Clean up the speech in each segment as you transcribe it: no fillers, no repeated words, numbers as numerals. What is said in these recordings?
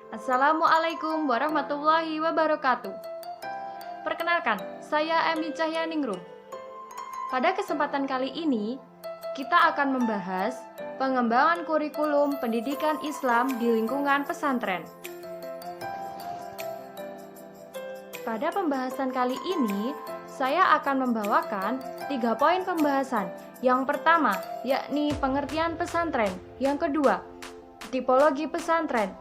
Assalamualaikum warahmatullahi wabarakatuh. Perkenalkan, saya Emi Cahyaningrum. Pada kesempatan kali ini, kita akan membahas pengembangan kurikulum pendidikan Islam di lingkungan pesantren. Pada pembahasan kali ini, saya akan membawakan 3 poin pembahasan. Yang pertama, yakni pengertian pesantren. Yang kedua, tipologi pesantren.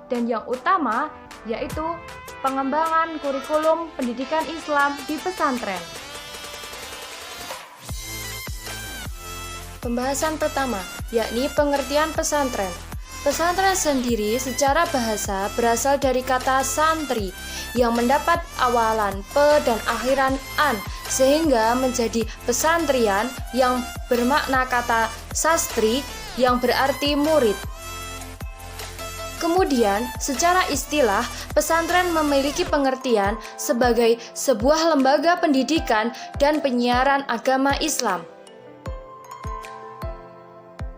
Dan yang utama, yaitu pengembangan kurikulum pendidikan Islam di pesantren. Pembahasan pertama, yakni pengertian pesantren. Pesantren sendiri secara bahasa berasal dari kata santri yang mendapat awalan pe dan akhiran an, sehingga menjadi pesantrian yang bermakna kata sastri yang berarti murid. Kemudian, secara istilah, pesantren memiliki pengertian sebagai sebuah lembaga pendidikan dan penyiaran agama Islam.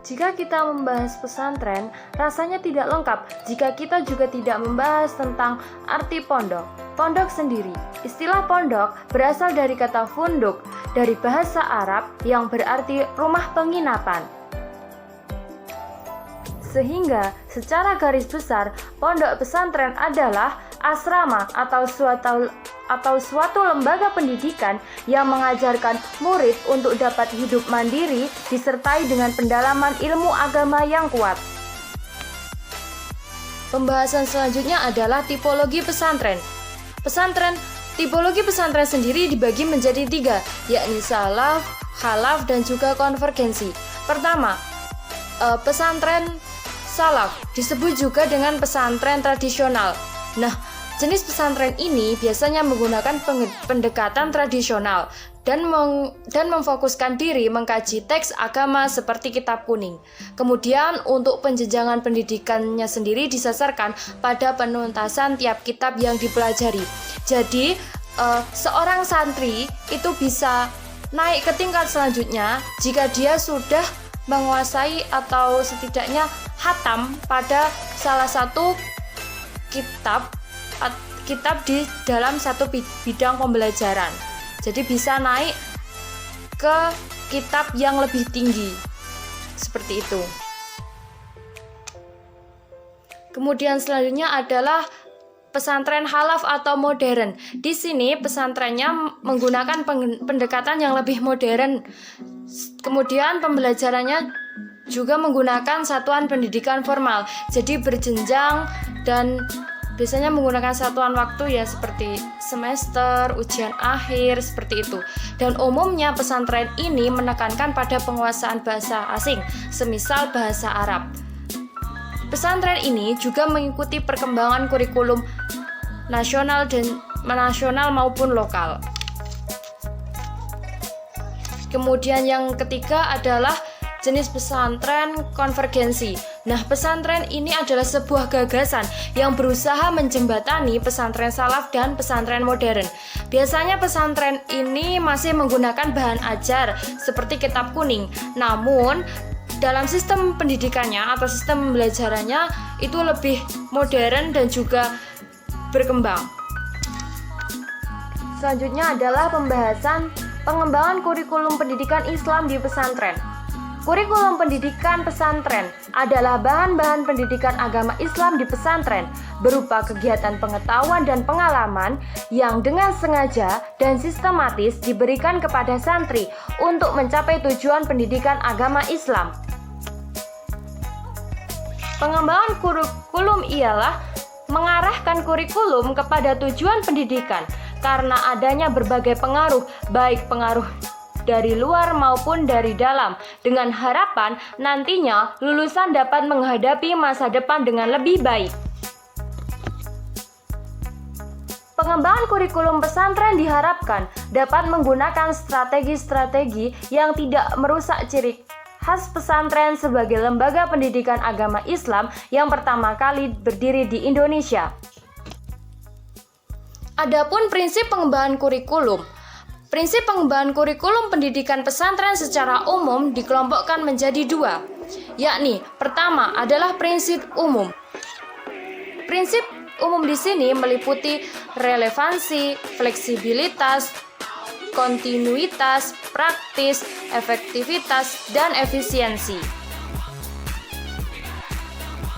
Jika kita membahas pesantren, rasanya tidak lengkap jika kita juga tidak membahas tentang arti pondok. Pondok sendiri, istilah pondok berasal dari kata funduk, dari bahasa Arab yang berarti rumah penginapan. Sehingga secara garis besar, pondok pesantren adalah asrama atau suatu lembaga pendidikan yang mengajarkan murid untuk dapat hidup mandiri disertai dengan pendalaman ilmu agama yang kuat. Pembahasan selanjutnya adalah tipologi pesantren. Tipologi pesantren sendiri dibagi menjadi 3, yakni salaf, khalaf, dan juga konvergensi. Pertama, pesantren salaf disebut juga dengan pesantren tradisional. Nah, jenis pesantren ini biasanya menggunakan pendekatan tradisional dan memfokuskan diri mengkaji teks agama seperti kitab kuning. Kemudian untuk penjenjangan pendidikannya sendiri disasarkan pada penuntasan tiap kitab yang dipelajari. Jadi, seorang santri itu bisa naik ke tingkat selanjutnya jika dia sudah menguasai atau setidaknya hatam pada salah satu kitab di dalam satu bidang pembelajaran. Jadi bisa naik ke kitab yang lebih tinggi. Seperti itu. Kemudian selanjutnya adalah pesantren khalaf atau modern. Di sini pesantrennya menggunakan pendekatan yang lebih modern. Kemudian pembelajarannya juga menggunakan satuan pendidikan formal. Jadi berjenjang dan biasanya menggunakan satuan waktu ya seperti semester, ujian akhir, seperti itu. Dan umumnya pesantren ini menekankan pada penguasaan bahasa asing, semisal bahasa Arab. Pesantren ini juga mengikuti perkembangan kurikulum nasional maupun lokal. Kemudian yang ketiga adalah jenis pesantren konvergensi. Nah, pesantren ini adalah sebuah gagasan yang berusaha menjembatani pesantren salaf dan pesantren modern. Biasanya pesantren ini masih menggunakan bahan ajar seperti kitab kuning. Namun, dalam sistem pendidikannya atau sistem pembelajarannya itu lebih modern dan juga berkembang. Selanjutnya adalah pembahasan pengembangan kurikulum pendidikan Islam di pesantren. Kurikulum pendidikan pesantren adalah bahan-bahan pendidikan agama Islam di pesantren berupa kegiatan pengetahuan dan pengalaman yang dengan sengaja dan sistematis diberikan kepada santri untuk mencapai tujuan pendidikan agama Islam. Pengembangan kurikulum ialah mengarahkan kurikulum kepada tujuan pendidikan karena adanya berbagai pengaruh, baik pengaruh dari luar maupun dari dalam, dengan harapan nantinya lulusan dapat menghadapi masa depan dengan lebih baik. Pengembangan kurikulum pesantren diharapkan dapat menggunakan strategi-strategi yang tidak merusak ciri khas pesantren sebagai lembaga pendidikan agama Islam yang pertama kali berdiri di Indonesia. Adapun prinsip pengembangan kurikulum. Prinsip pengembangan kurikulum pendidikan pesantren secara umum dikelompokkan menjadi 2, yakni pertama adalah prinsip umum. Prinsip umum di sini meliputi relevansi, fleksibilitas, kontinuitas, praktis, efektivitas, dan efisiensi.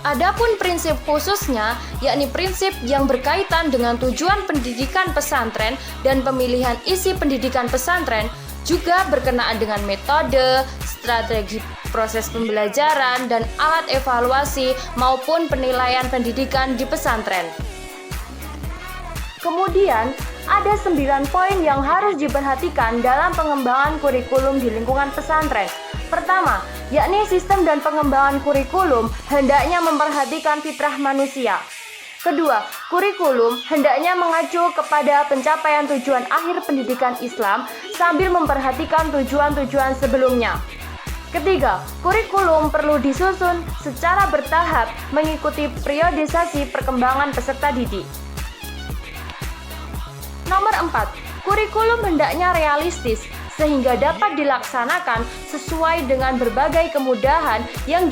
Adapun prinsip khususnya, yakni prinsip yang berkaitan dengan tujuan pendidikan pesantren dan pemilihan isi pendidikan pesantren, juga berkenaan dengan metode, strategi proses pembelajaran, dan alat evaluasi maupun penilaian pendidikan di pesantren. Kemudian, ada 9 poin yang harus diperhatikan dalam pengembangan kurikulum di lingkungan pesantren. Pertama, yakni sistem dan pengembangan kurikulum hendaknya memperhatikan fitrah manusia. Kedua, kurikulum hendaknya mengacu kepada pencapaian tujuan akhir pendidikan Islam sambil memperhatikan tujuan-tujuan sebelumnya. Ketiga, kurikulum perlu disusun secara bertahap mengikuti periodisasi perkembangan peserta didik. Nomor 4, kurikulum hendaknya realistis sehingga dapat dilaksanakan sesuai dengan berbagai kemudahan yang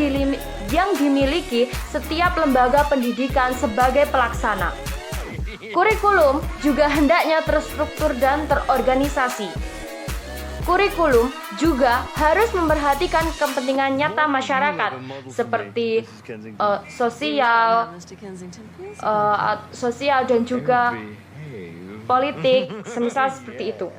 dimiliki setiap lembaga pendidikan sebagai pelaksana. Kurikulum juga hendaknya terstruktur dan terorganisasi. Kurikulum juga harus memperhatikan kepentingan nyata masyarakat seperti sosial dan juga politik, semisal seperti itu.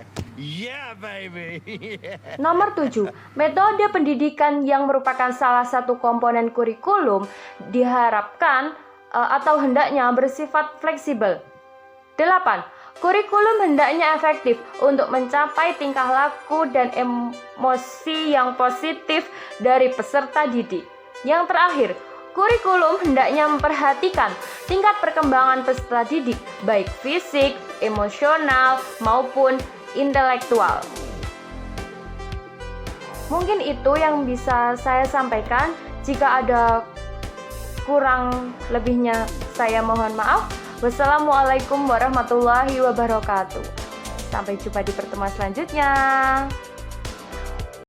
Nomor 7, metode pendidikan yang merupakan salah satu komponen kurikulum diharapkan atau hendaknya bersifat fleksibel. 8. Kurikulum hendaknya efektif untuk mencapai tingkah laku dan emosi yang positif dari peserta didik. Yang terakhir, kurikulum hendaknya memperhatikan tingkat perkembangan peserta didik, baik fisik, emosional, maupun intelektual. Mungkin itu yang bisa saya sampaikan. Jika ada kurang lebihnya, saya mohon maaf. Wassalamualaikum warahmatullahi wabarakatuh. Sampai jumpa di pertemuan selanjutnya.